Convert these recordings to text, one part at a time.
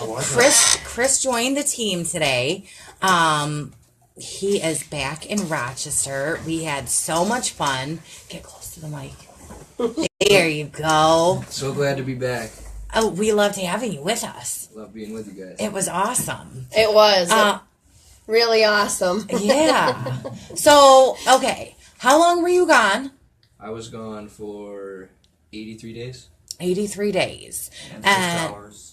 Chris joined the team today. He is back in Rochester. We had so much fun. Get close to the mic. There you go. So glad to be back. Oh, we loved having you with us. Love being with you guys. It was awesome. It was really awesome. Yeah. So, okay. How long were you gone? I was gone for 83 days. 83 days. And 6 hours.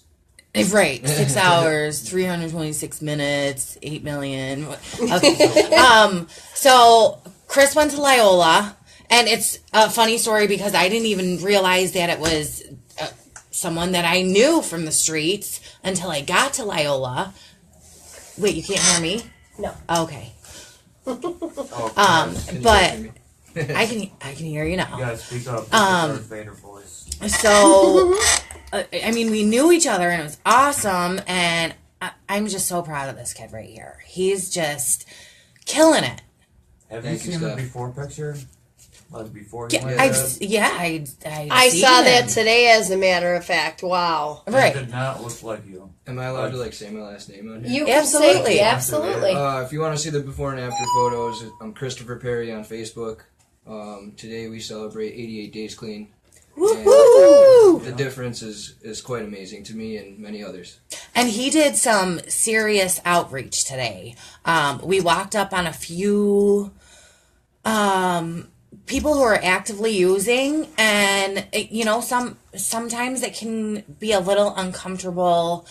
Right. 6 hours, 326 minutes, 8 million. Okay. So Chris went to Loyola, and it's a funny story because I didn't even realize that it was someone that I knew from the streets until I got to Loyola. Wait, you can't hear me? No. Okay. Oh, But I can hear you now. you gotta speak up. With the Darth Vader voice. So, I mean, we knew each other and it was awesome. And I'm just so proud of this kid right here. He's just killing it. Have Thank you you, seen the Steph. before picture? Like before you Yeah, went? I I seen saw him. that today, as a matter of fact. Wow. It Right. did not look like you. Am I allowed to say my last name on here? You can Absolutely. say, absolutely. If you want to see the before and after photos, I'm Christopher Perry on Facebook. Today we celebrate 88 days clean. Woo-hoo! The difference is quite amazing to me and many others. And he did some serious outreach today. We walked up on a few people who are actively using, and sometimes it can be a little uncomfortable.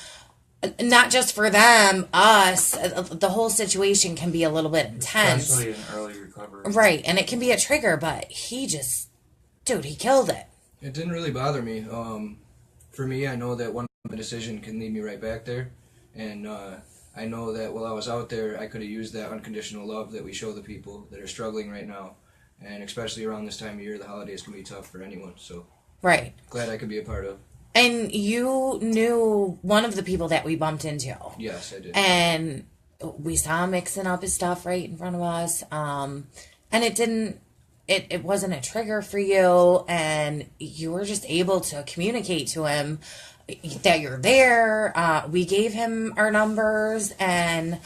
Not just for them, us. The whole situation can be a little bit intense, Especially in early recovery. right? And it can be a trigger. But he killed it. It didn't really bother me. For me, I know that one decision can lead me right back there. And I know that while I was out there, I could have used that unconditional love that we show the people that are struggling right now. And especially around this time of year, the holidays can be tough for anyone. So Right. glad I could be a part of. And you knew one of the people that we bumped into. Yes, I did. And we saw him mixing up his stuff right in front of us. And it wasn't a trigger for you. And you were just able to communicate to him that you're there. We gave him our numbers, and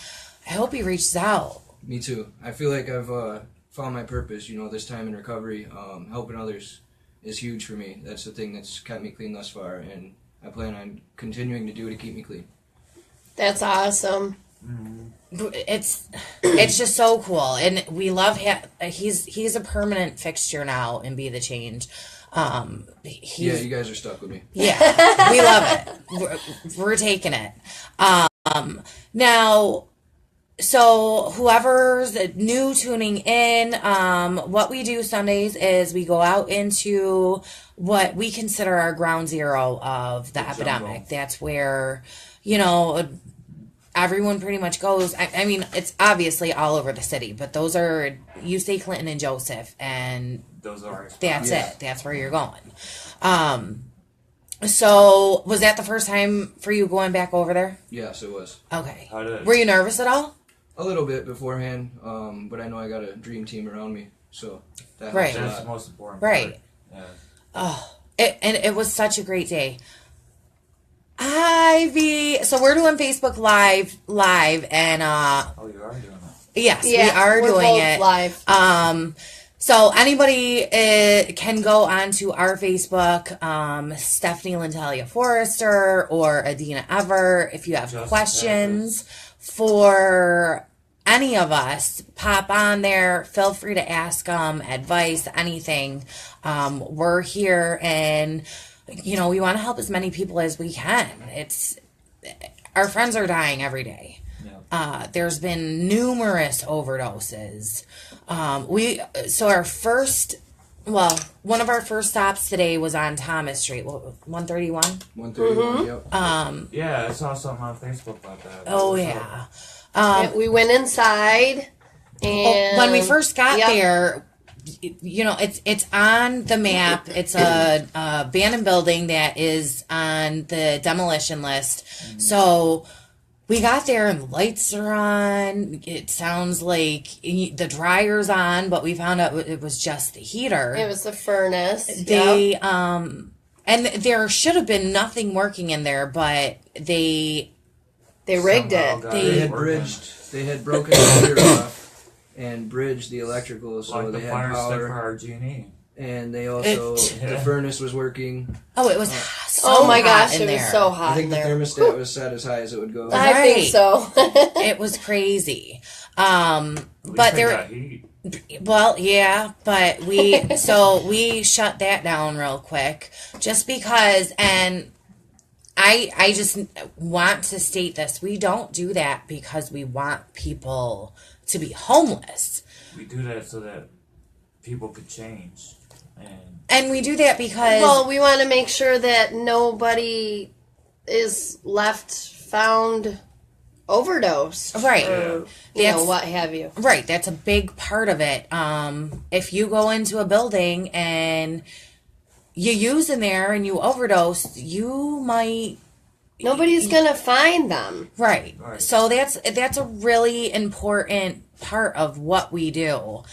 I hope he reaches out. Me too. I feel like I've found my purpose, this time in recovery. Helping others is huge for me. That's the thing that's kept me clean thus far, and I plan on continuing to do to keep me clean. That's awesome. It's just so cool, and we love him. He's a permanent fixture now in Be the Change. Yeah, you guys are stuck with me. Yeah, we love it. We're taking it. Now, so whoever's new tuning in, what we do Sundays is we go out into what we consider our ground zero of the epidemic. jungle. That's where, everyone pretty much goes. I mean, it's obviously all over the city, but those are, you say Clinton and Joseph, and Those are our spots. that's Yeah. it. That's where you're going. So was that the first time for you going back over there? Yes, it was. Okay. How did it? Were you nervous at all? A little bit beforehand, but I know I got a dream team around me, so that helps Right. a That's the lot. most important Right. part. Yeah. It was such a great day. Ivy, so we're doing Facebook live, and Oh, you are doing that. yes, Yeah, we are we're doing both it live. So anybody can go onto our Facebook, Stephanie Lantalia Forrester or Adina Ever. If you have Just questions for any of us, pop on there. Feel free to ask them advice, anything. We're here, and we want to help as many people as we can. Our friends are dying every day. Yeah. There's been numerous overdoses. One of our first stops today was on Thomas Street, 131. 131, yep. Yeah, I saw something on Facebook about that. Oh What's yeah. up? We went inside, and When we first got Yep. there, it's on the map. It's a abandoned building that is on the demolition list. So we got there and the lights are on. It sounds like the dryer's on, but we found out it was just the heater. It was the furnace. Yep. They and there should have been nothing working in there, but they rigged Somehow it. got They They working. they had broken the meter off and bridged the electrical, so Like the they had fire stick for power. RG&E. And they also, It- the furnace was working. oh, it was so Oh my hot gosh, in it was there. so hot I think in the there. thermostat was set as high as it would go. I think Right. so. It was crazy. At least But they there, got heat. well, yeah, but we shut that down real quick just because, and I just want to state this: we don't do that because we want people to be homeless, We do that so that people could change. and we do that because Well, we want to make sure that nobody is found overdose. right. Or, That's- what have you. Right, that's a big part of it. If you go into a building and you use in there and you overdose, you might Nobody's going to find them. right. Right. So that's a really important part of what we do.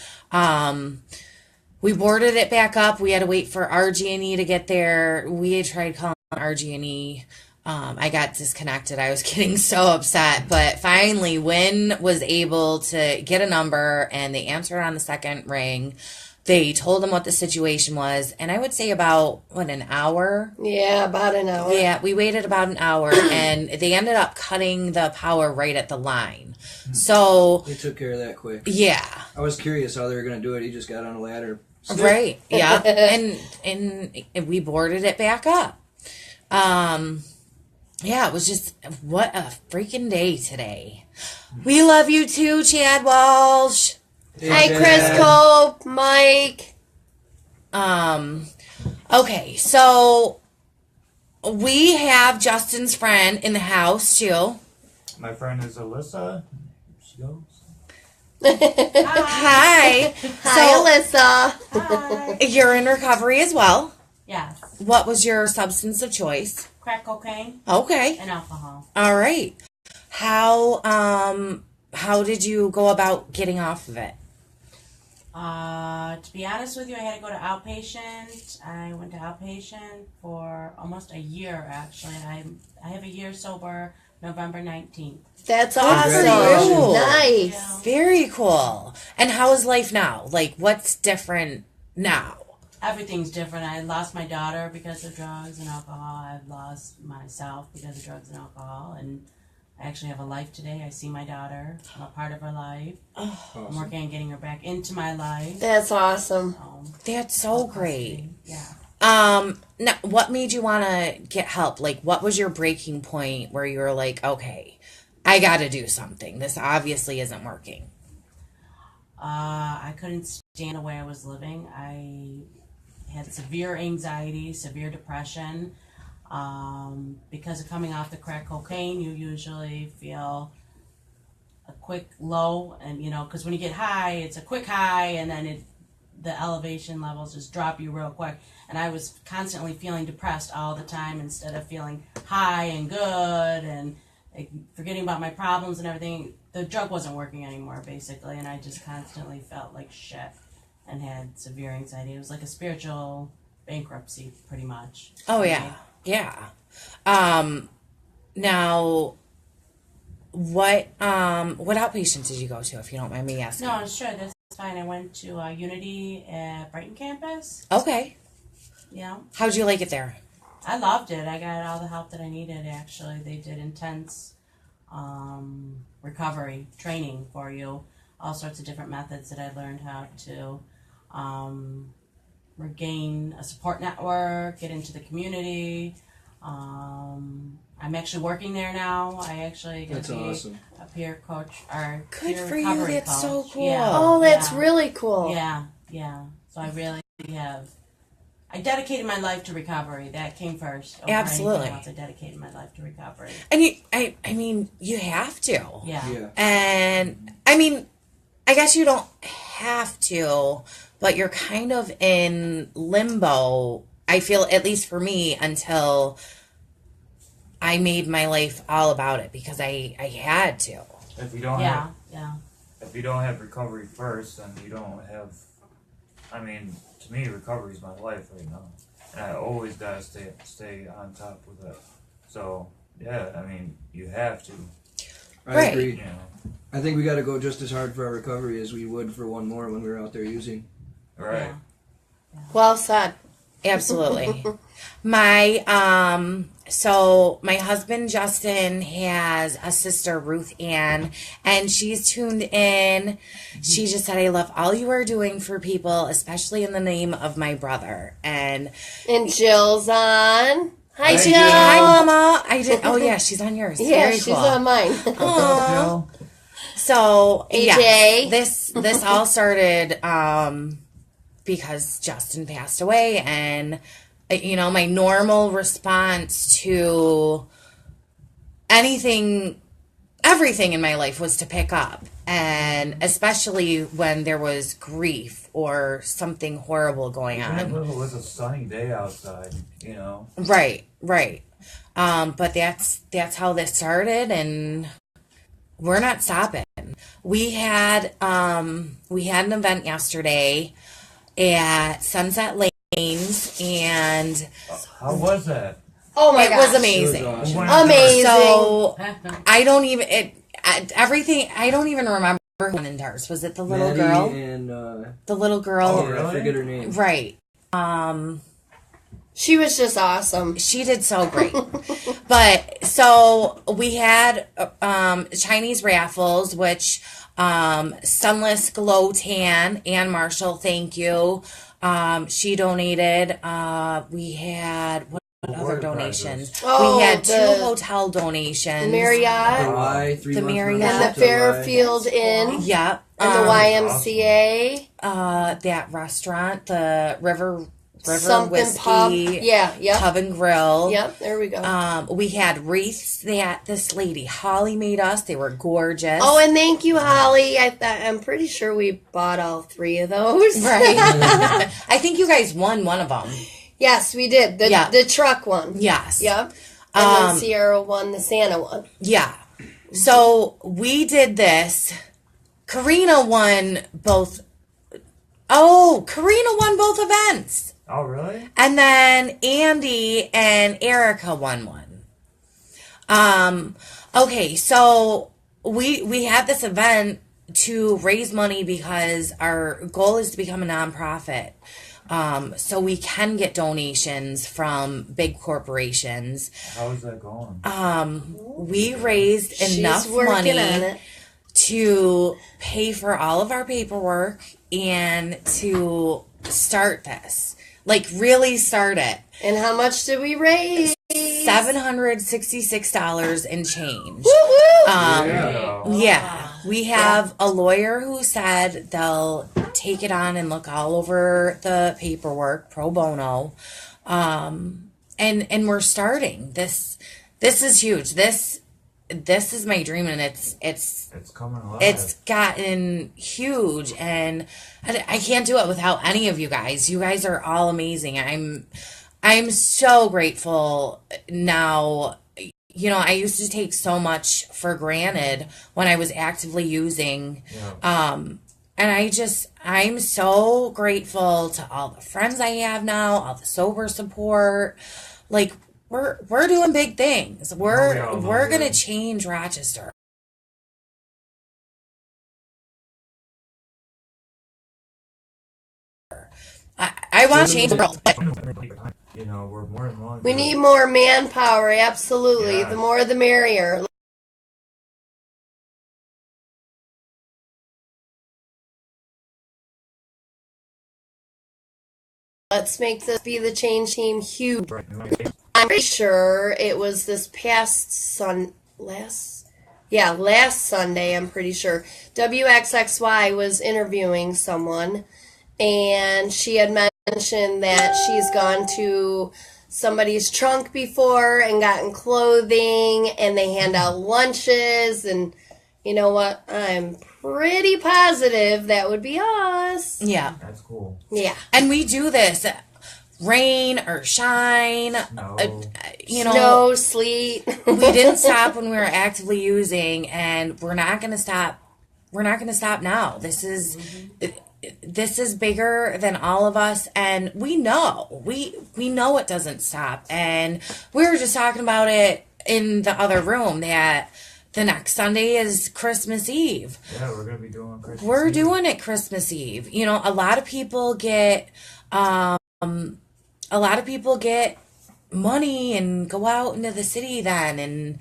We boarded it back up. We had to wait for RG&E to get there. We had tried calling RG&E. I got disconnected. I was getting so upset. But finally, Wynn was able to get a number, and they answered on the second ring. They told them what the situation was. And I would say about, an hour? Yeah, about an hour. Yeah, we waited about an hour, and they ended up cutting the power right at the line. So, They took care of that quick. yeah. I was curious how they were going to do it. He just got on a ladder. Snip. Right. Yeah. and we boarded it back up. Yeah, it was just what a freaking day today. We love you too, Chad Walsh. Hi, Chad. Chris Cope, Mike. Okay, so we have Justin's friend in the house too. My friend is Alyssa. She goes. Hi. Hi, So Alyssa. you're in recovery as well. Yes. What was your substance of choice? Crack cocaine Okay. and alcohol. All right. How did you go about getting off of it? To be honest with you, I had to go to outpatient. I went to outpatient for almost a year, actually. I have a year sober November 19th. That's Congratulations. awesome. Nice. Yeah. Very cool. And how is life now? Like, what's different now? Everything's different. I lost my daughter because of drugs and alcohol. I've lost myself because of drugs and alcohol. And I actually have a life today. I see my daughter. I'm a part of her life. I'm Awesome. working on getting her back into my life. That's awesome. That's so great. Yeah. Now, what made you want to get help? Like, what was your breaking point where you were like, okay, I got to do something. This obviously isn't working. I couldn't stand the way I was living. I had severe anxiety, severe depression. Because of coming off the crack cocaine, you usually feel a quick low, and because when you get high, it's a quick high, and then the elevation levels just drop you real quick. And I was constantly feeling depressed all the time instead of feeling high and good and forgetting about my problems and everything. The drug wasn't working anymore, basically, and I just constantly felt like shit and had severe anxiety. It was like a spiritual bankruptcy, pretty much. Oh, yeah. Yeah. Now, what outpatient did you go to, if you don't mind me asking? No, sure, that's fine. I went to Unity at Brighton campus. Okay. Yeah. How'd you like it there? I loved it. I got all the help that I needed, actually. They did intense recovery training for you, all sorts of different methods that I learned how to regain a support network, get into the community. I'm actually working there now. I actually going That's to be awesome. a peer coach or Good peer for you. recovery That's coach. so cool. Yeah. Oh, that's Yeah. really cool. Yeah, yeah. So I really have. I dedicated my life to recovery. That came first. Over Absolutely. anything else. I dedicated my life to recovery. And I mean, you have to. Yeah. Yeah. And I mean, I guess you don't have to, but you're kind of in limbo. I feel, at least for me, until I made my life all about it because I had to. If you don't Yeah, have, yeah. if you don't have recovery first, then you don't have. I mean, to me, recovery is my life right now. and I always gotta stay on top with it. So yeah, I mean, you have to. I Right. agree. You know, I think we got to go just as hard for our recovery as we would for one more when we were out there using. right? Well said. Absolutely. So my husband Justin has a sister, Ruth Ann, and she's tuned in. She just said, I love all you are doing for people, especially in the name of my brother. And And Jill's on. Hi, Jill. hi, Mama. I did. Oh, yeah, she's on yours. Yeah, Very she's cool. on mine. Aw. So, AJ. yeah, this all started because Justin passed away, and my normal response to everything in my life was to pick up, and especially when there was grief or something horrible going Even if on. it was a sunny day outside, you know. Right. But that's how this started, and we're not stopping. We had an event yesterday at Sunset Lanes, and How was that? Oh my it gosh. was It was amazing. awesome. Amazing. So I don't even remember who won in darts. Was it the little Maddie girl? and The little girl, Oh, I really? forget her name. right? She was just awesome. She did so great. But so we had Chinese raffles, which Sunless Glow Tan, Ann Marshall, thank you. She donated. We had what other were the donations? Oh, we had two the hotel donations. Marriott The Y, 3 The months Marriott. and the membership to Y. Fairfield Inn Yep. and the YMCA. That restaurant, the River Something Whiskey pub. Yeah, yep. Pub and Grill. Yep, there we go. We had wreaths that this lady Holly made us. They were gorgeous. Oh, and thank you, Holly. I'm pretty sure we bought all 3 of those. right. I think you guys won one of them. Yes, we did. The truck one. Yes. Yep. And then Sierra won the Santa one. Yeah. So we did this. Karina won both. Oh, Karina won both events. Oh, really? And then Andy and Erica won one. Okay, so we had this event to raise money because our goal is to become a nonprofit. So we can get donations from big corporations. How's that going? We raised enough She's working money on it. to pay for all of our paperwork and to start this. Like, really start it. And how much did we raise? $766 and change. Woo-woo! Yeah. Yeah. We have a lawyer who said they'll take it on and look all over the paperwork pro bono. And we're starting. This is huge. This is my dream, and it's coming alive. it's gotten huge, and I can't do it without any of you guys. You guys are all amazing. I'm so grateful now. I used to take so much for granted when I was actively using. Yeah. And I'm so grateful to all the friends I have now, all the sober support. Like, we're doing big things. We're going to change Rochester. I want to change the world. We're more than one. We need more manpower, absolutely. Yeah. The more the merrier. Let's make this be the change team huge. I'm pretty sure it was this past last Sunday, I'm pretty sure. WXXY was interviewing someone, and she had mentioned that she's gone to somebody's trunk before and gotten clothing, and they hand out lunches, and you know what? I'm pretty positive that would be us. Yeah. That's cool. Yeah. And we do this, rain or shine. No. Snow, sleet. We didn't stop when we were actively using, and we're not going to stop. We're not going to stop now. This is this is bigger than all of us, and we know it doesn't stop. And we were just talking about it in the other room that the next Sunday is Christmas Eve. Yeah, we're gonna be doing Christmas. We're Eve. doing it Christmas Eve. You know, a lot of people get money and go out into the city then, and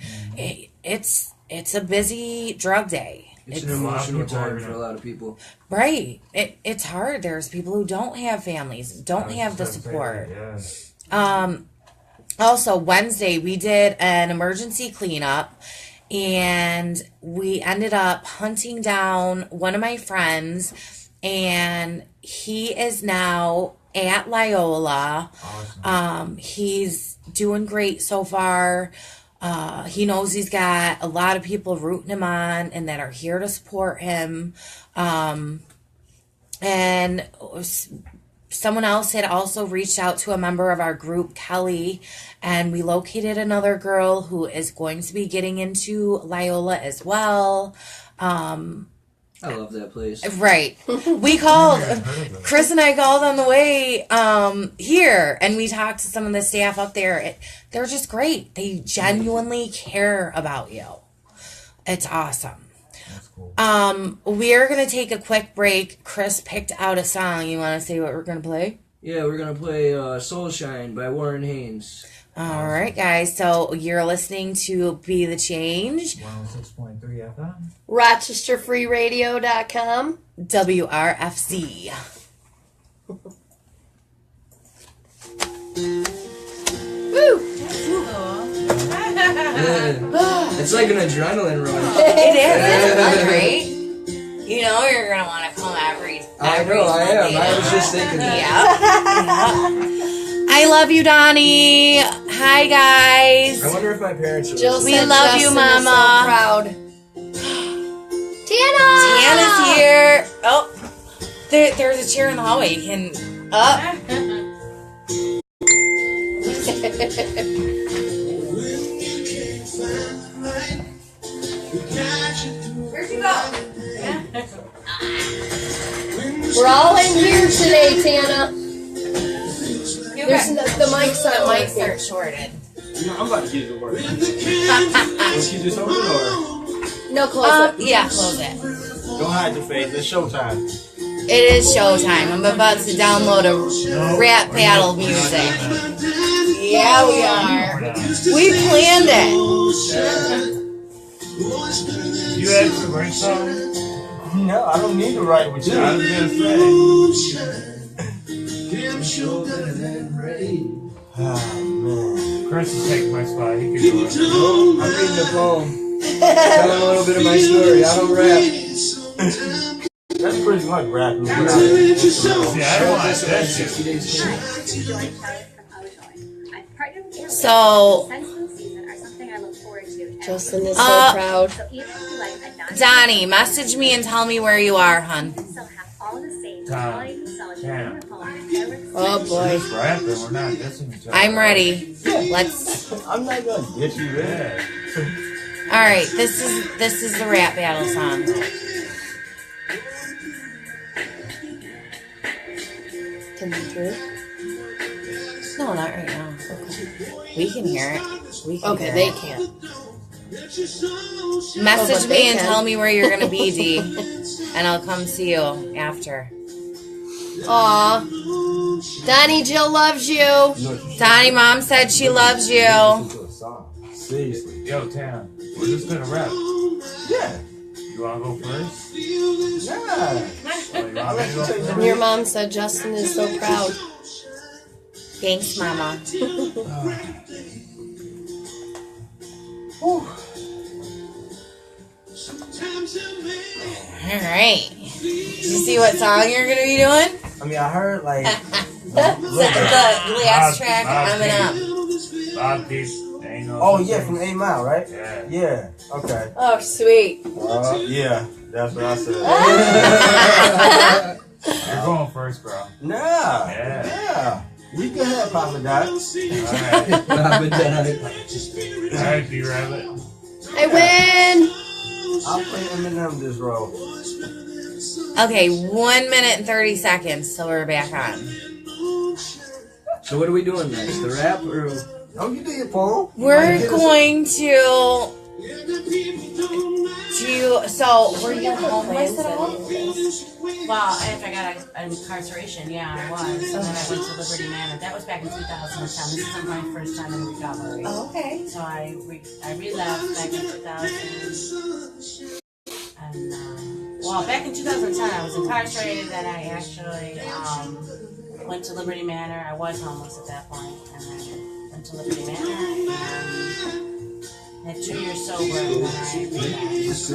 it's a busy drug day. It's an a lot of emotional people are time for gonna- a lot of people. Right. It's hard. There's people who don't have families, don't have the support. Yeah. Also, Wednesday, we did an emergency cleanup, and we ended up hunting down one of my friends, and he is now at Loyola. Awesome. He's doing great so far. He knows he's got a lot of people rooting him on and that are here to support him. And someone else had also reached out to a member of our group, Kelly, and we located another girl who is going to be getting into Loyola as well. I love that place. Right. We called, Never heard of it. Chris and I called on the way here, and we talked to some of the staff up there. They're just great. They genuinely care about you. It's awesome. That's cool. We're going to take a quick break. Chris picked out a song. You want to say what we're going to play? Yeah, we're gonna play "Soul Shine" by Warren Haynes. All right, guys. So you're listening to Be the Change, 106.3 FM. RochesterFreeRadio.com. WRFZ. Woo! It's like an adrenaline rush. It is. It's fun, right? You know you're going to want to come every I know, I am. I was just thinking that. Yeah. I love you, Donnie. Hi, guys. I wonder if my parents are Jill listening. We said love you, Justin is Mama. so proud. Tana! Anna's here. Oh, there's a chair in the hallway. You can up. Where'd you go? We're all in here today, Tana. You There's got- the mics the aren't mics working. are shorted. I'm about to get to work. Let's keep this open or No, close it. Yeah, close it. don't hide your face. It's showtime. It is showtime. I'm about to download a rap battle music. Yeah, we are. We planned it. You actually write something? No, I don't need to write with you. I was gonna say. Oh, man. Chris is taking my spot. He can do it. I'm reading a poem. Telling a little bit of my story. I don't rap. That's pretty much rapping. See, I don't want This that about shit. 60 days straight. So, Justin is so Uh, proud. Donnie, message me and tell me where you are, hun. Oh boy. Just rapping. We're not dissing each other. I'm ready. Let's. I'm not gonna get you there. Yeah. All right, this is the rap battle song. Can you hear it? No, not right now. We can hear it. We can Okay, hear they it. can't. Message but me they and can. tell me where you're gonna be, D, and I'll come see you after. Aw. Donnie, Jill loves you. Donnie, mom said she loves you. Seriously. Yo, Tam, we're just gonna rap. Yeah. You wanna go first? Yeah. Oh, you want me to go first? And your mom said Justin is so proud. Thanks, mama. All right. You see what song you're gonna be doing? I mean, I heard like. The last track, Eminem. Bob Peace. Ain't no Oh such yeah, thing. from 8 Mile, right? Yeah. Yeah. Okay. Oh, sweet. Yeah, that's what I said. You're going first, bro. Nah. Yeah. Yeah. We can have Papa Doc. Alright. Robin Dodd. Alright, B-Rabbit. I win. I'll play Eminem this role. Okay, 1 minute and 30 seconds till we're back on. So what are we doing next? The rap or? Oh, you do your poem. We're going to so were you homeless at all? Well, if I got an incarceration, yeah, I was. And then I went to Liberty Manor. That was back in 2010. This isn't my first time in recovery. Oh, okay. So I relapsed back in 2000. And, well, back in 2010, I was incarcerated. Then I actually went to Liberty Manor. I was homeless at that point. And then went to Liberty Manor and had 2 years sober. And then I relapsed.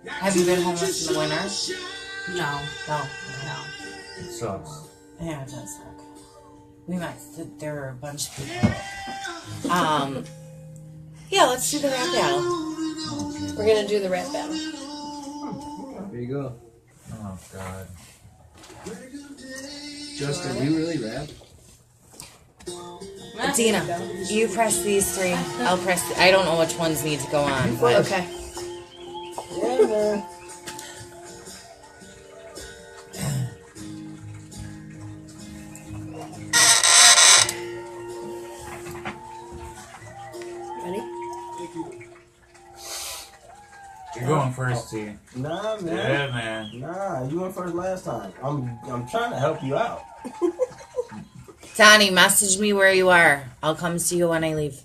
Have you been homeless in the winter? No. No. It sucks. Yeah, it does suck. We might. There are a bunch of people. Yeah, let's do the rap battle. We're gonna do the rap battle. There you go. Oh God. Justin, do you really rap? Dina, you press these three. I'll press. I don't know which ones need to go on. But Okay. Yeah, man. Ready? You're going first, T. Nah, man. Yeah, man. Nah, you went first last time. I'm trying to help you out. Donnie, message me where you are. I'll come see you when I leave.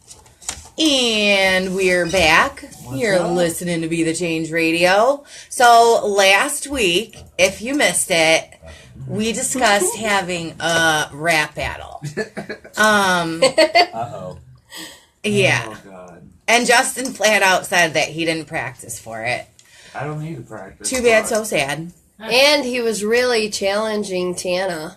And we're back. You're up? listening to Be the Change Radio. So last week, if you missed it, we discussed having a rap battle. Uh-oh. Yeah. Oh God. And Justin flat out said that he didn't practice for it. I don't need to practice. Too bad, but- so sad. And he was really challenging Tana.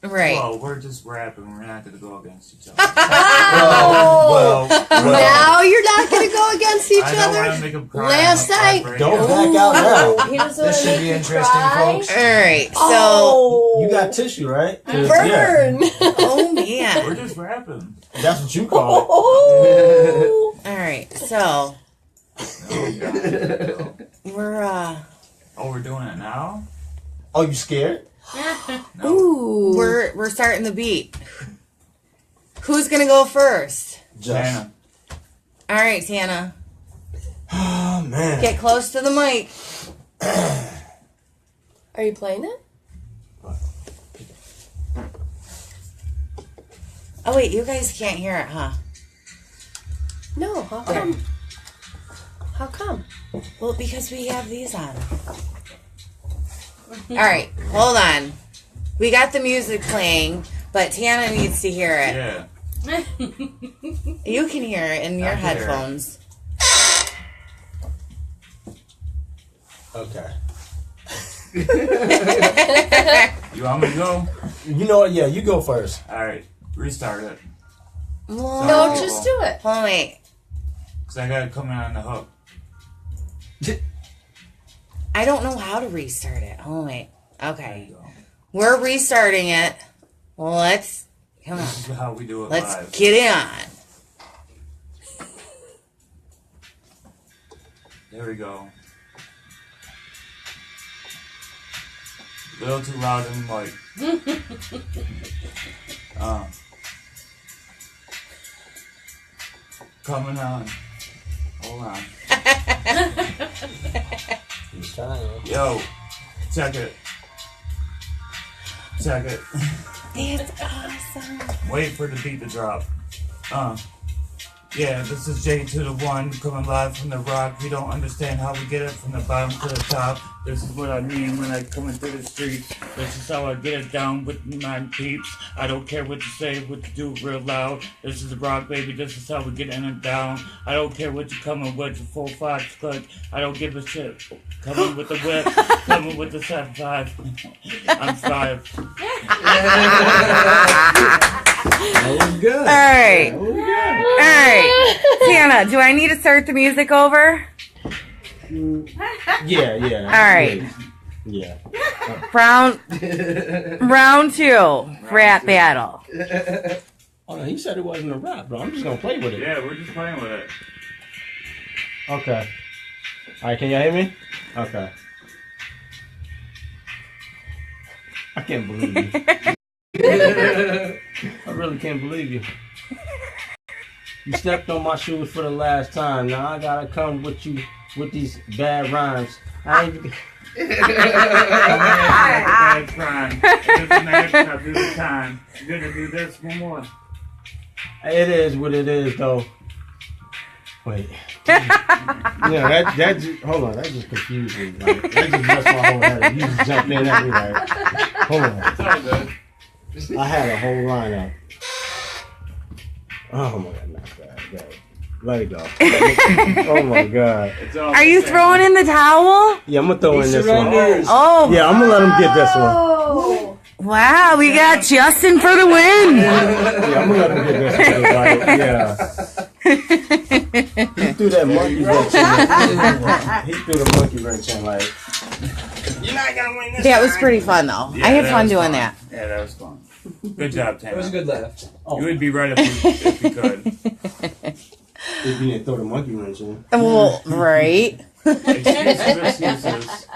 Right. Well, we're just rapping. We're not going to go against each other. Well, Now you're not gonna go against each I don't want to other. make him cry. Last I'm a night- heartbreaker. don't back out now. He doesn't This wanna should make be you interesting, cry. folks. All right. So, Oh, You got tissue, right? 'Cause, burn. oh man. We're just rapping. Yeah, that's what you call it. Oh. All right. So, Oh, God. we're Oh, we're doing it now? Oh, you scared? No. Ooh. we're starting the beat. Who's going to go first? Just. Tana. All right, Tana. Oh, man. Get close to the mic. Are you playing it? Oh wait, you guys can't hear it, huh? No. How come? How come? Well, because we have these on. All right, hold on. We got the music playing, but Tana needs to hear it. Yeah. You can hear it in your I hear it. headphones. Okay. You want me to go? You know what? Yeah, you go first. Alright. Restart it. Well, No, just do it. hold on, wait. Because I got to come in on the hook. I don't know how to restart it. Hold on, wait. There Okay, you go. we're restarting it. Let's come on. This is how we do it Let's live. get it on. There we go. A little too loud in the mic. Coming on. Hold on. He's trying. Yo, check it. Check it. It's awesome. Wait for the beat to drop. Yeah, this is J to the one coming live from the rock. We don't understand how we get it from the bottom to the top. This is what I mean when I come into the streets. This is how I get it down with my peeps. I don't care what you say, what you do real loud. This is the rock, baby. This is how we get in and down. I don't care what you coming with, your 4-5 click. I don't give a shit. Coming with the whip, coming with the 7-5. I'm 5. That was good. All right. That was good. All right. Tana, do I need to start the music over? Yeah, yeah. All right. Yeah. Round 2. Rap battle. Oh, no, he said it wasn't a rap, bro. I'm just going to play with it. Yeah, we're just playing with it. Okay. All right, can y'all hear me? Okay. I can't believe you. I really can't believe you. You stepped on my shoes for the last time. Now I gotta come with you with these bad rhymes. I ain't. Bad crime. It doesn't matter if I do the time. You're gonna do this one more. It is what it is, though. Wait. Yeah, that just, hold on, that just confused me. Like, that just messed my whole head up. You just jumped in at me like, hold on. It's all good. I had a whole line up. Oh my god, not bad. Let it go. Oh my god. It's all Are you throwing in the towel? Yeah, I'm gonna throw in this one. surrenders. Oh, Yeah, I'm gonna let him get this one. Oh. wow. We got Justin for the win. Yeah, I'm gonna let him get this one. Like, yeah. He threw that monkey wrench in. He threw the monkey wrench in like. You're not gonna win this. That was pretty fun, though. Yeah, I had that fun was doing fun. that. Yeah, that was fun. Good job, That was a Tanner. good laugh. You would be right if you could. If you didn't throw the monkey wrench in. Well, right. Excuses.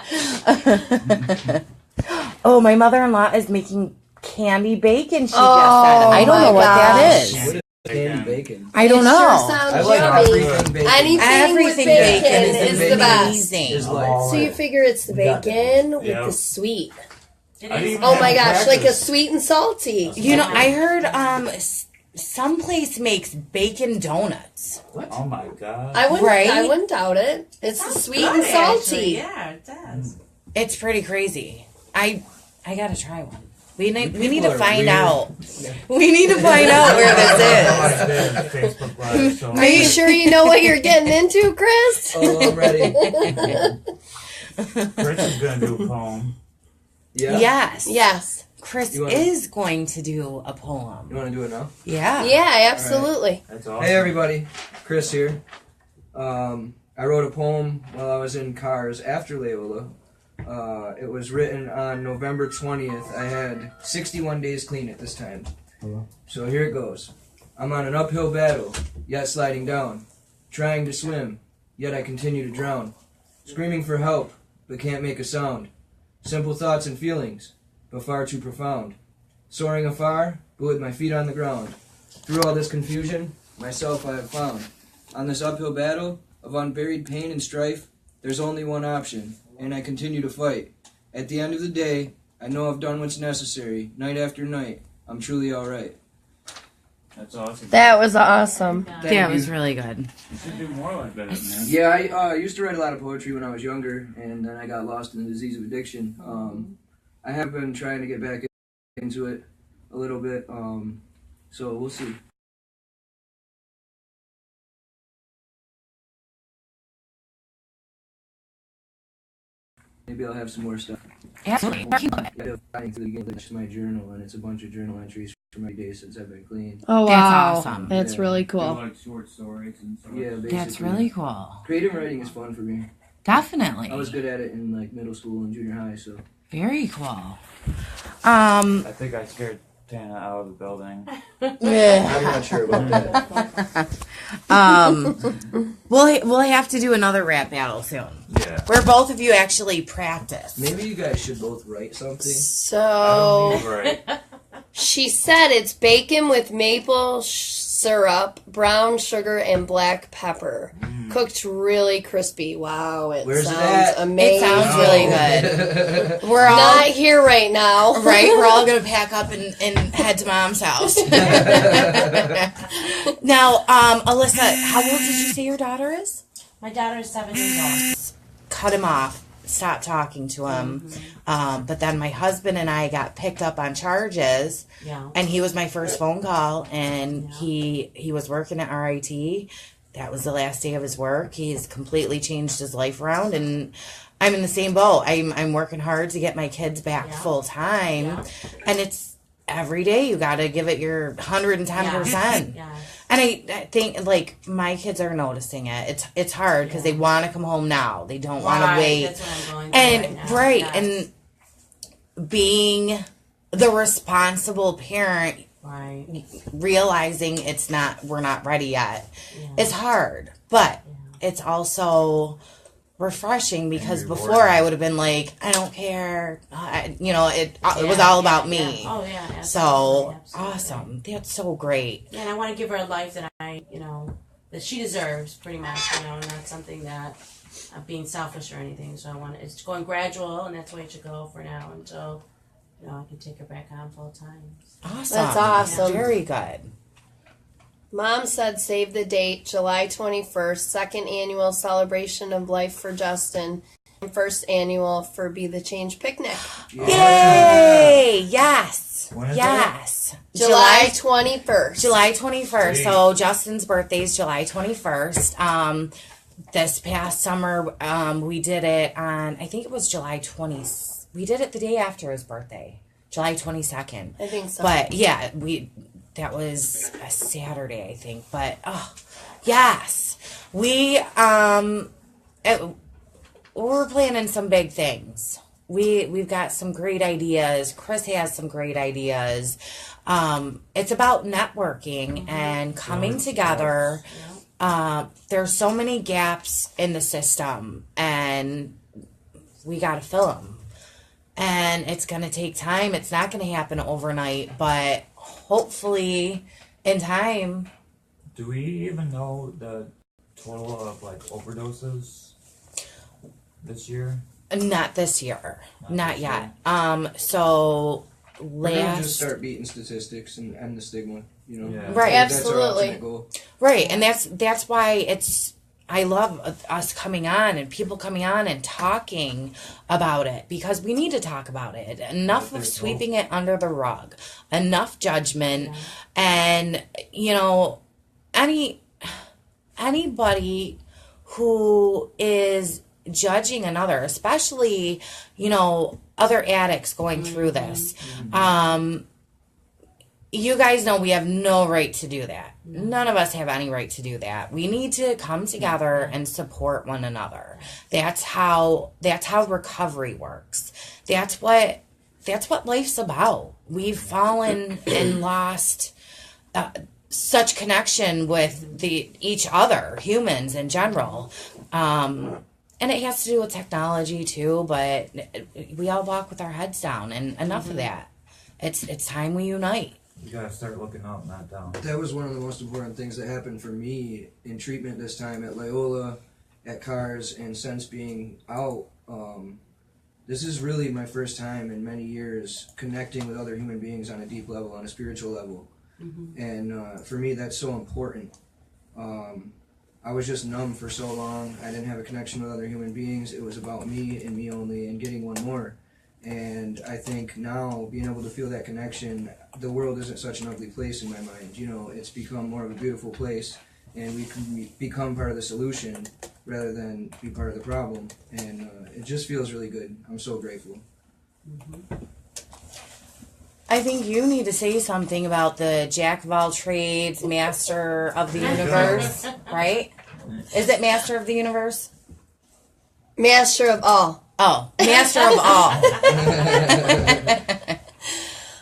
Oh, my mother-in-law is making candy bacon. She just said. Oh, I don't know my what that gosh. is. What is candy bacon? I don't It know. Sure sounds I like yummy. everything bacon. Anything Everything with bacon bacon is is the best. amazing. Is life. Oh, So you figure it's the bacon with Yeah. the sweet. It I didn't is. even Oh have my gosh, crackers. like a sweet and salty. You know, I heard some place makes bacon donuts. Oh my god. I Right? wouldn't doubt it. It's the sweet Good, and salty. actually. Yeah, it does. It's pretty crazy. I gotta try one. We need People to are find weird. out. We need to find out where this Facebook Live, so Are you sure you know what you're getting into, Chris? Oh, I'm ready. Chris is gonna do a poem. Yeah. is. Yes. Yes. Chris You wanna- is going to do a poem. You want to do it now? Yeah. Yeah, absolutely. That's awesome. Hey everybody, Chris here. I wrote a poem while I was in Cars after Leola. It was written on November 20th. I had 61 days clean at this time. Hello? So here it goes. I'm on an uphill battle, yet sliding down. Trying to swim, yet I continue to drown. Screaming for help, but can't make a sound. Simple thoughts and feelings, but far too profound. Soaring afar, but with my feet on the ground. Through all this confusion, myself I have found. On this uphill battle of unburied pain and strife, there's only one option, and I continue to fight. At the end of the day, I know I've done what's necessary. Night after night, I'm truly alright. That's awesome. That was awesome. Thank That you. was really good. You should do more like that, man. Yeah, I used to write a lot of poetry when I was younger, and then I got lost in the disease of addiction. I have been trying to get back into it a little bit, so we'll see. Maybe I'll have some more stuff. Absolutely. Yeah, finding through the game, that's just my journal, and it's a bunch of journal entries from my day since I've been clean. Oh That's wow, awesome. That's Yeah. really Do cool. like short stories and stuff. Yeah, basically. That's really cool. Creative writing is fun for me. Definitely. I was good at it in like middle school and junior high, so. Very cool. I think I scared Tana out of the building. I'm not sure about that. We'll have to do another rap battle soon, Yeah. where both of you actually practice. Maybe you guys should both write something. So Right. she said it's bacon with maple syrup, brown sugar, and black pepper. Cooked really crispy. Wow, it Where's it sounds at? amazing. It sounds really good. We're all Not here right now. right. We're all gonna pack up and head to Mom's house. Now, Alyssa, how old did you say your daughter is? My daughter is 7 years old. Cut him off. Stop talking to him. But then my husband and I got picked up on charges, Yeah. and he was my first phone call, and he was working at RIT. That was the last day of his work. He's completely changed his life around, and I'm in the same boat. I'm working hard to get my kids back full time, Yeah. and it's every day you got to give it your 110%. Yeah. And I think like my kids are noticing it. It's hard because they want to come home now. They don't want to Right, wait. That's what I'm going through And right now. and being the responsible parent, Right. realizing we're not ready yet, Yeah. is hard. But it's also refreshing because And before rewarding. I would have been like, I don't care. It was all about me. Yeah. Oh yeah. Absolutely, So absolutely. awesome. That's so great. Yeah, and I want to give her a life that that she deserves, pretty much, and not something that I'm being selfish or anything. So it's going gradual, and that's the way it should go for now until, I can take her back on full time. Awesome. That's awesome. Very good. Mom said save the date, July 21st, second annual celebration of life for Justin, and first annual for Be the Change picnic. Yay! Yes. When is Yes. July 21st. July 21st. Sweet. So Justin's birthday is July 21st. This past summer, we did it on, I think it was July 20th. We did it the day after his birthday, July 22nd. I think so. But yeah, that was a Saturday, I think. But yes, we're planning some big things. We've got some great ideas. Chris has some great ideas. It's about networking and coming together. There's so many gaps in the system, and we got to fill them. And it's going to take time. It's not going to happen overnight, but hopefully in time. Do we even know the total of overdoses this year? Not this year. Not this yet. year. So We're gonna just last start beating statistics and end the stigma. Yeah. Right. That's our Absolutely. ultimate goal. right, and that's why I love us coming on and people coming on and talking about it because we need to talk about it. Enough of sweeping it under the rug. Enough judgment, and anybody who is judging another, especially other addicts going through this. You guys know we have no right to do that. None of us have any right to do that. We need to come together and support one another. That's how recovery works. That's what life's about. We've fallen and lost such connection with each other, humans in general. And it has to do with technology too, but we all walk with our heads down, and enough of that. It's time we unite. You gotta start looking up, not down. That was one of the most important things that happened for me in treatment this time at Loyola, at CARS, and since being out. This is really my first time in many years connecting with other human beings on a deep level, on a spiritual level. And for me, that's so important. I was just numb for so long. I didn't have a connection with other human beings. It was about me and me only and getting one more. And I think now, being able to feel that connection, the world isn't such an ugly place in my mind. It's become more of a beautiful place, and we can become part of the solution rather than be part of the problem. And it just feels really good. I'm so grateful. I think you need to say something about the jack of all trades, master of the universe, right? Is it master of the universe? Master of all. Oh, master of all.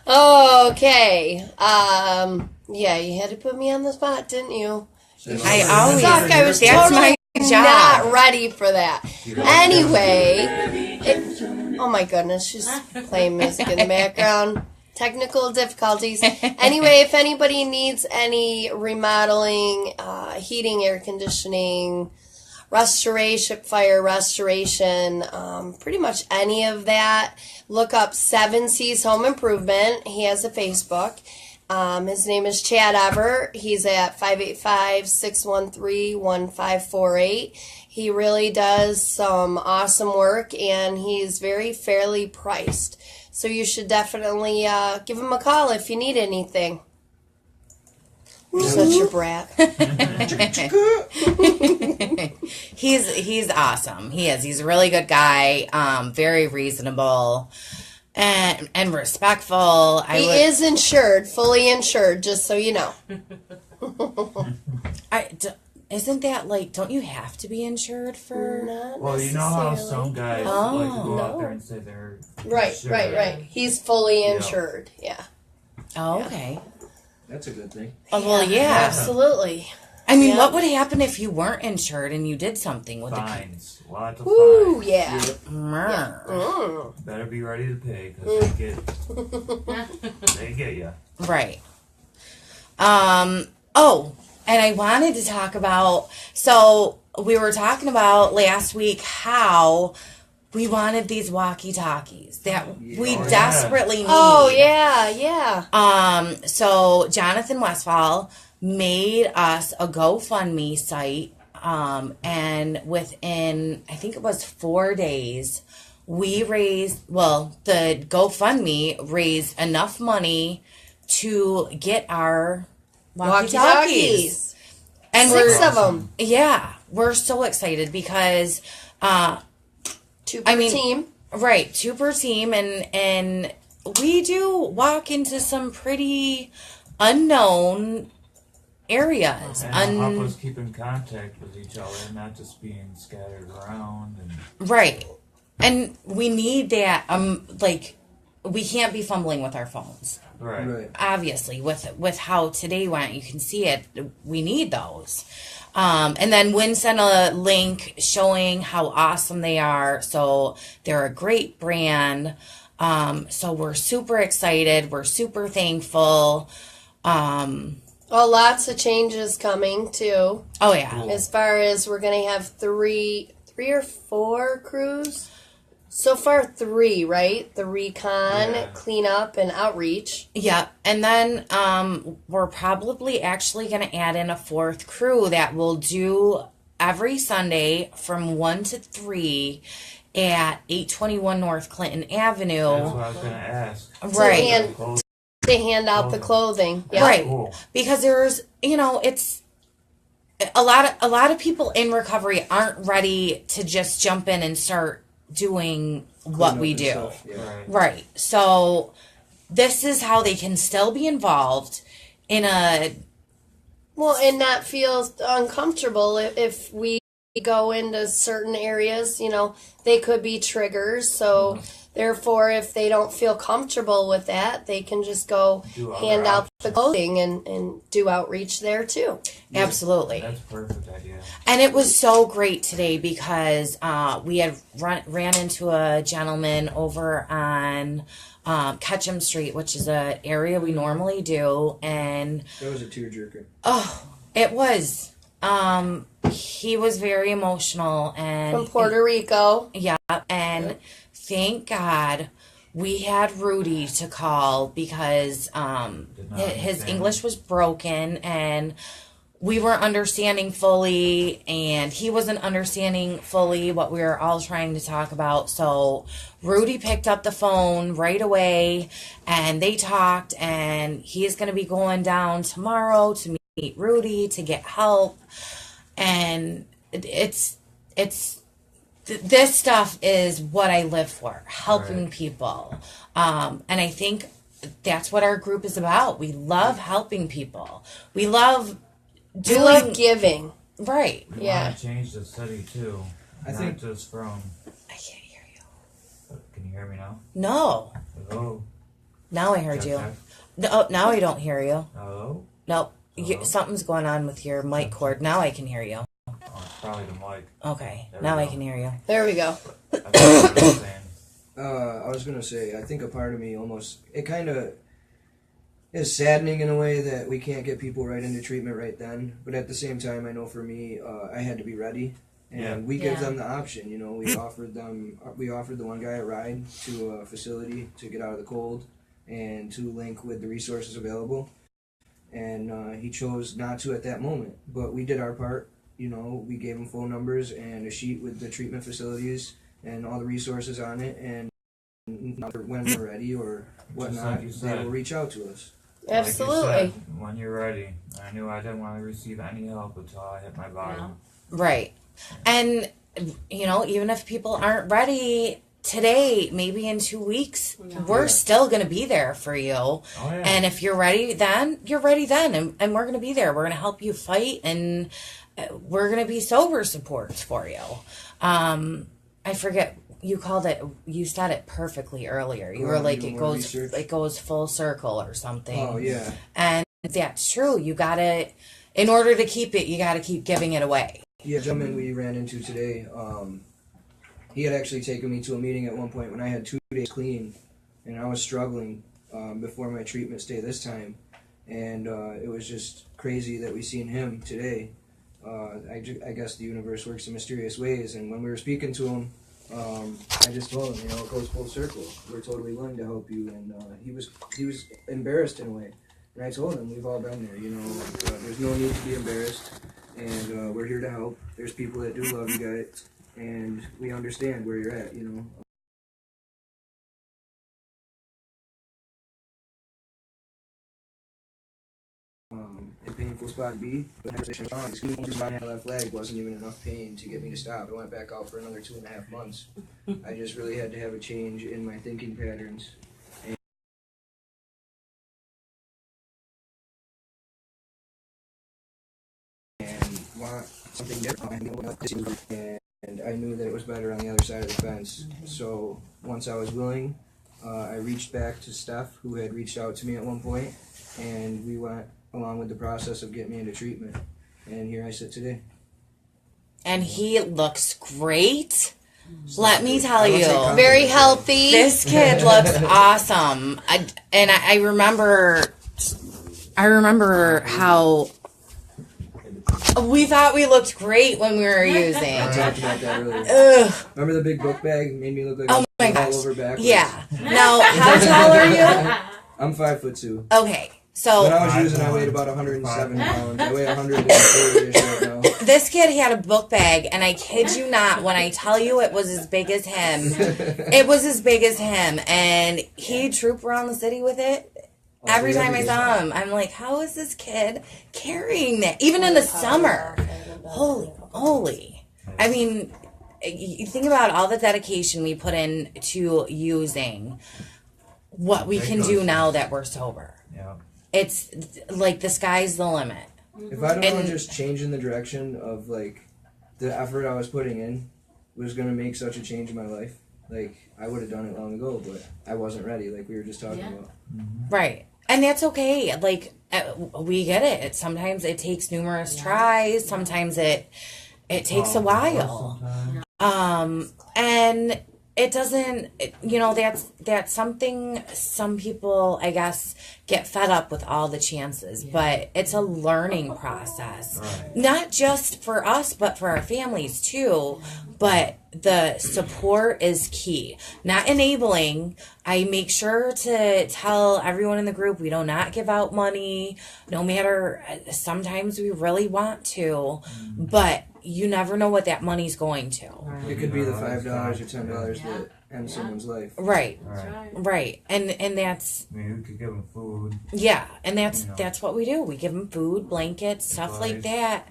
Okay. Yeah, you had to put me on the spot, didn't you? I always. Suck, I was that's totally my job. not ready for that. Anyway, oh my goodness, she's playing music in the background. Technical difficulties. Anyway, if anybody needs any remodeling, heating, air conditioning, restoration, fire restoration, pretty much any of that, look up 7 C's Home Improvement. He has a Facebook. His name is Chad Ever. He's at 585-613-1548. He really does some awesome work, and he's very fairly priced. So you should definitely give him a call if you need anything. Such a brat. He's awesome. He is. He's a really good guy. Very reasonable and respectful. He is insured, fully insured, just so you know. Isn't that don't you have to be insured for? Not Well, you know how necessarily. some guys Oh. like to go out No. there and say they're Right, insured. right. He's fully Yeah. insured. Yeah. Oh, okay. That's a good thing. Oh, well, yeah. Absolutely. I mean, Yeah. what would happen if you weren't insured and you did something with Fines. Lots of Ooh, fines. yeah. the Mrr. Better be ready to pay because they get you. Right. Oh, and I wanted to talk about, so we were talking about last week how we wanted these walkie-talkies that we yeah. desperately need. Oh, yeah. So Jonathan Westfall made us a GoFundMe site, and within, I think it was 4 days, we raised, well, the GoFundMe raised enough money to get our walkie-talkies. Walkie-talkies. And 6 we're, of them. yeah, we're so excited because, 2 per I mean, team. right, 2 per team, and we do walk into some pretty unknown areas. And help us keep in contact with each other, not just being scattered around. And Right. And we need that, like, we can't be fumbling with our phones. Right. Obviously, with how today went, you can see it. We need those. And then Wynn sent a link showing how awesome they are. So they're a great brand. So we're super excited. We're super thankful. Oh, lots of changes coming too. Oh yeah. As far as we're gonna have three or 4 crews. So far 3, right? The recon, Yeah. cleanup, and outreach. Yeah, and then we're probably actually going to add in a 4th crew that will do every Sunday from 1 to 3 at 821 North Clinton that's Avenue. what I was going to ask. Right. And to hand out the clothing. Yep. Right. Cool. Because there's, it's a lot of people in recovery aren't ready to just jump in and start doing what Clean we up do. and stuff, yeah. Right. Right. So this is how they can still be involved in a Well, and not feel uncomfortable if we go into certain areas, they could be triggers. So therefore, if they don't feel comfortable with that, they can just go Do other hand out the options. clothing and do outreach there too. absolutely. That's a perfect idea. And it was so great today because we had ran into a gentleman over on Ketchum Street, which is an area we normally do, and That was a tearjerker. it was. He was very emotional and From Puerto Rico. yeah, and thank God we had Rudy to call because Did not his understand. English was broken and we weren't understanding fully, and he wasn't understanding fully what we were all trying to talk about. So Rudy picked up the phone right away and they talked, and he is going to be going down tomorrow to meet Rudy to get help. And this stuff is what I live for, helping Right. people. And I think that's what our group is about. We love helping people. We love We doing love giving. right. We Yeah. want to change the city too. I not think- just from. I can't hear you. Can you hear me now? No. Hello. Now I heard Check, you. check. No, now I don't hear you. Hello. Nope. Hello? Something's going on with your mic cord. Now I can hear you. Oh, it's probably the mic. Okay. There we Now I go. can hear you. There we go. I don't know what I'm saying. I was gonna say, I think a part of me almost, it kind of is saddening in a way that we can't get people right into treatment right then. But at the same time, I know for me, I had to be ready, and Yeah. we give Yeah. them the option. We offered the one guy a ride to a facility to get out of the cold and to link with the resources available. And he chose not to at that moment. But we did our part. We gave him phone numbers and a sheet with the treatment facilities and all the resources on it. And when we're ready or whatnot, like you they said. will reach out to us. Absolutely. Like you said, when you're ready. I knew I didn't want to receive any help until I hit my bottom. Right. And, even if people aren't ready today, maybe in 2 weeks, we're still going to be there for you. Oh yeah. And if you're ready then, you're ready then. And we're going to be there. We're going to help you fight, and we're going to be sober support for you. I forget, you said it perfectly earlier. You were like, do it more goes, research. it goes full circle or something. Oh yeah, And that's true. You gotta, in order to keep it, you got to keep giving it away. Yeah, gentleman we ran into today, he had actually taken me to a meeting at one point when I had 2 days clean, and I was struggling before my treatment stay this time, and it was just crazy that we seen him today. I guess the universe works in mysterious ways, and when we were speaking to him, I just told him, it goes full circle. We're totally willing to help you, and he was embarrassed in a way. And I told him, we've all been there, there's no need to be embarrassed, and we're here to help. There's people that do love you guys, and we understand where you're at, In painful spot B, but my left leg wasn't even enough pain to get me to stop. I went back out for another 2.5 months. I just really had to have a change in my thinking patterns. And want something different. And I knew that it was better on the other side of the fence. So once I was willing, I reached back to Steph, who had reached out to me at one point, and we went along with the process of getting me into treatment. And here I sit today. And he looks great. Let me tell you. Very healthy. This kid looks awesome. I remember how we thought we looked great when we were using. I talked about that earlier. Ugh. Remember the big book bag? Made me look like Oh my all gosh. over backwards. Yeah. Now, how tall are you? I'm 5'2". Okay. So When I was using, I weighed about 107 pounds. I weigh 140-ish right now. this kid had a book bag, and I kid you not, when I tell you it was as big as him, it was as big as him, and he'd troop around the city with it. Every time I saw him, I'm like, how is this kid carrying that? Even in the summer. Holy moly. I mean, you think about all the dedication we put in to using what we can do now that we're sober. Yeah. It's like the sky's the limit. If I'd have known And- just changing the direction of the effort I was putting in was gonna make such a change in my life, I would have done it long ago, but I wasn't ready, like we were just talking about. Right. And that's okay. We get it. Sometimes it takes numerous tries. Sometimes it takes a while. And it doesn't, that's something some people, I guess, get fed up with all the chances, but it's a learning process. Right. Not just for us, but for our families too. But the support is key. Not enabling. I make sure to tell everyone in the group we do not give out money, no matter, sometimes we really want to, but you never know what that money's going to. It could be the $5 or $10 that ends someone's life. Right. Right. Right. And that's, I mean, we could give them food. yeah, and that's You know. that's what we do. We give them food, blankets, stuff like Supplies.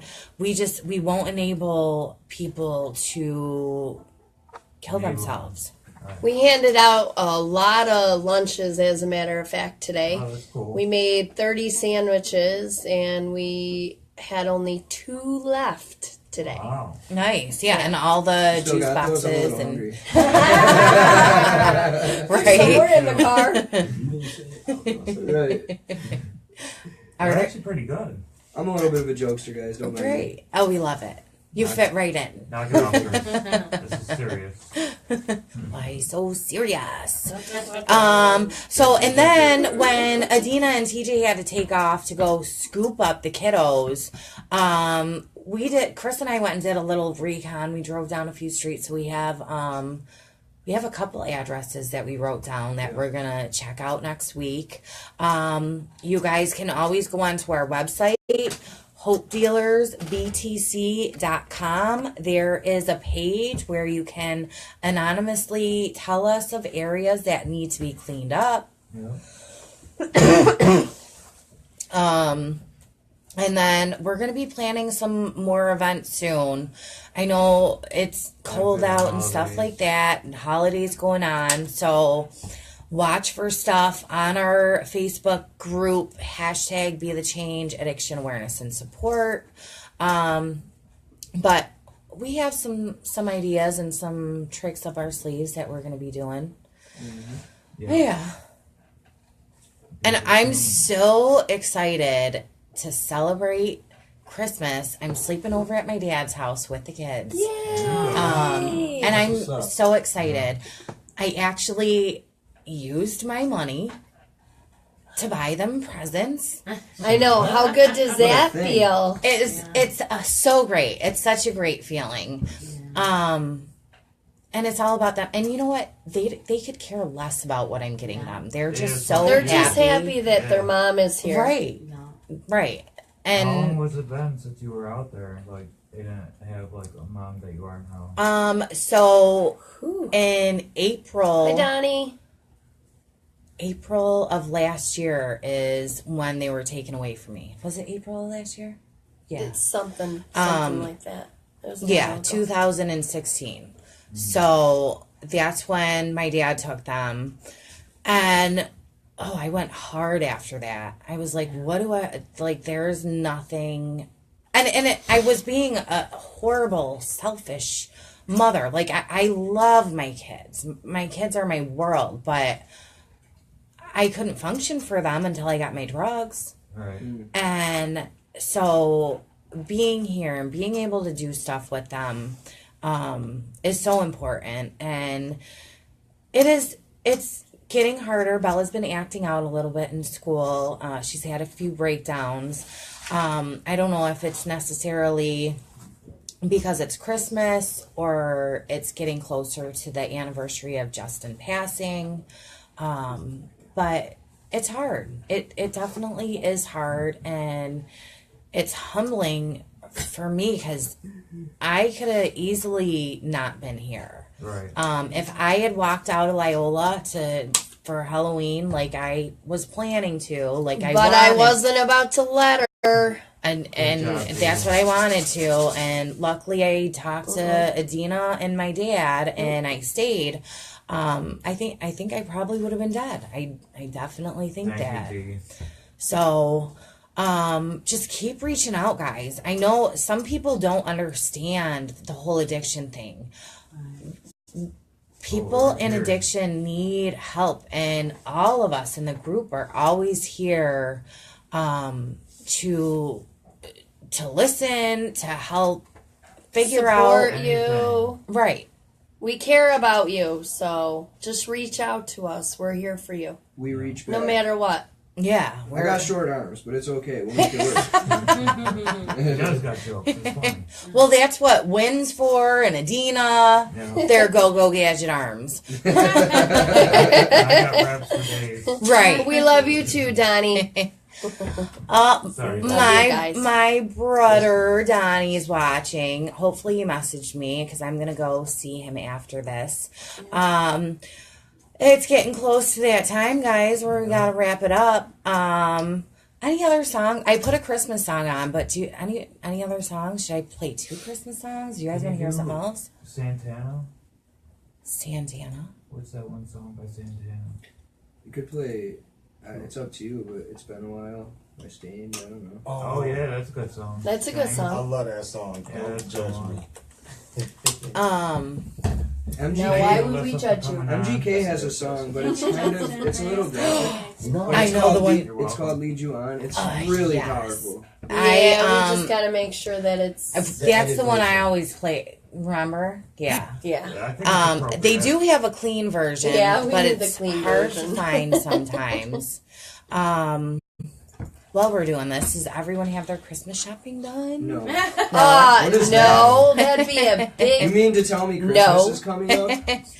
that. We won't enable people to kill Enable. themselves. We handed out a lot of lunches, as a matter of fact, today. Oh, that's cool. We made 30 sandwiches, and we had only 2 left today. Wow. Nice, yeah, and all the Still juice got those, I'm a boxes little and hungry. right. We're in the car. Right. All They're right. actually pretty good. I'm a little bit of a jokester, guys, don't mind me. Great. Oh, we love it. You fit right in. Knock it off, Chris. This is serious. Why so serious? So and then when Adina and TJ had to take off to go scoop up the kiddos, Chris and I went and did a little recon. We drove down a few streets. So we have a couple addresses that we wrote down that we're gonna check out next week. You guys can always go onto our website, hopedealersbtc.com. There is a page where you can anonymously tell us of areas that need to be cleaned up. Yeah. And then we're going to be planning some more events soon. I know it's cold After the out and stuff holidays. like that, and holidays going on. So watch for stuff on our Facebook group, hashtag Be the Change, Addiction Awareness and Support. But we have some ideas and some tricks up our sleeves that we're going to be doing. Yeah. And I'm so excited to celebrate Christmas, I'm sleeping over at my dad's house with the kids. Yay! And I'm what's up. so excited. I actually used my money to buy them presents. I know. How good does that thing. feel? It's so great. It's such a great feeling. And it's all about them. And you know what? They could care less about what I'm getting them. They're just so They're happy. just happy that their mom is here. Right. No. Right. How long And was it been since you were out there? Like, they didn't have like a mom that you are now. so Whew. in Hi, April Donnie. of last year is when they were taken away from me. Was it April of last year? Yeah. It's something like that. It was a Yeah, while ago. 2016. So that's when my dad took them. And I went hard after that. I was like, what do I like? There's nothing. I was being a horrible, selfish mother. Like, I love my kids. My kids are my world, but I couldn't function for them until I got my drugs. Right. And so being here and being able to do stuff with them is so important. And it's getting harder. Bella's been acting out a little bit in school. She's had a few breakdowns. I don't know if it's necessarily because it's Christmas or it's getting closer to the anniversary of Justin passing. But it's hard. It definitely is hard, and it's humbling for me because I could have easily not been here. Right. If I had walked out of Loyola for Halloween like I was planning to, But I wasn't about to let her. and job, that's what I wanted to. And luckily, I talked to Adina and my dad, and I stayed. I think I probably would have been dead. I definitely think that. Thank you, Dee. So, just keep reaching out, guys. I know some people don't understand the whole addiction thing. People in here. addiction need help, and all of us in the group are always here to listen, to help figure Support out. you. Right. We care about you, so just reach out to us. We're here for you, We reach back. no matter what. Yeah. I got short arms, but it's okay. We'll make it work. He does got jokes. It's funny. Well, that's what Wynn's for, and Adina. You know, They're go gadget arms. I got raps for days. Right. We love you too, Donnie. Sorry. guys. My brother Donnie is watching. Hopefully, he messaged me because I'm gonna go see him after this. It's getting close to that time, guys, where we gotta wrap it up. Any other song? I put a Christmas song on, but any other songs? Should I play 2 Christmas songs? Do you guys want to hear something else? Santana? Santana. What's that one song by Santana? You could play. It's up to you, but it's been a while. My Stain. I don't know. Oh, yeah, that's a good song. That's a good I song. love that song. Yeah, Don't that's judge the me. MGK. Now, why would we judge you? MGK has a song, but it's it's a little graphic. No, I It's know called the one. Lead- It's called "Lead You On." It's really yes. powerful. Yeah, we just gotta make sure that it's. That's the one I always play. Remember? Yeah. Yeah. Yeah, I think it's appropriate. They do have a clean version, Yeah, we but need the it's clean hard version. to find sometimes. While we're doing this, does everyone have their Christmas shopping done? No. What is No, that'd be a You big. mean to tell me Christmas No. is coming up?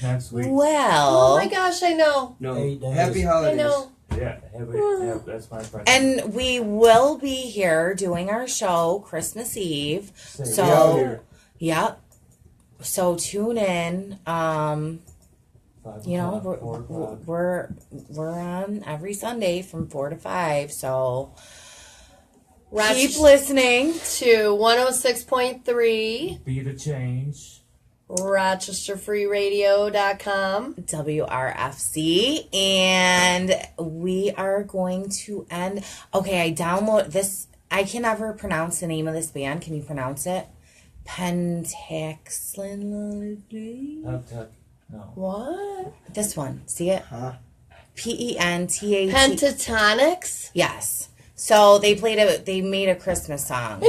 Next week. Well, Oh my gosh, I know. No. 8 days. Happy I holidays. know. Yeah, yeah, that's my present. and we will be here doing our show Christmas Eve. We out So, here. yep. So tune in. 5 You know, o'clock, 4 o'clock. we're on every Sunday from 4 to 5. So keep Rochester listening. to 106.3 Be the change. RochesterFreeRadio.com. WRFC, and we are going to end. Okay, I download this. I can never pronounce the name of this band. Can you pronounce it? Pentaxlin. No. What? This one. See it? Huh? Pentatonics. Pentatonics? Yes. So they made a Christmas song.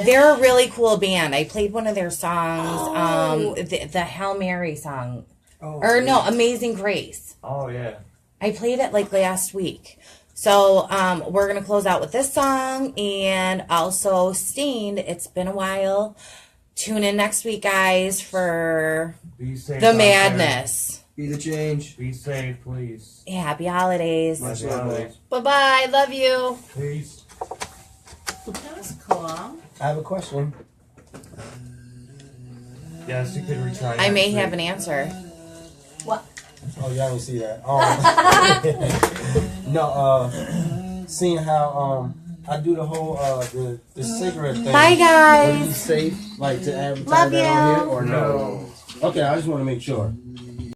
They're a really cool band. I played one of their songs, the Hail Mary song. No, Amazing Grace. Oh yeah. I played it like last week. So we're going to close out with this song and also Stained. It's been a while. Tune in next week, guys, for Be safe. the out there. madness. Be the change. Be safe, please. Happy holidays. Much Happy love, holidays. Bye-bye. Love you. Peace. That was cool. I have a question. Yes, you could retry. I may next have week. an answer. Oh, y'all don't see that. No, seeing how I do the whole the cigarette thing. Bye, guys. Would it be safe, like, to advertise Love that on you. here or no? Okay, I just want to make sure.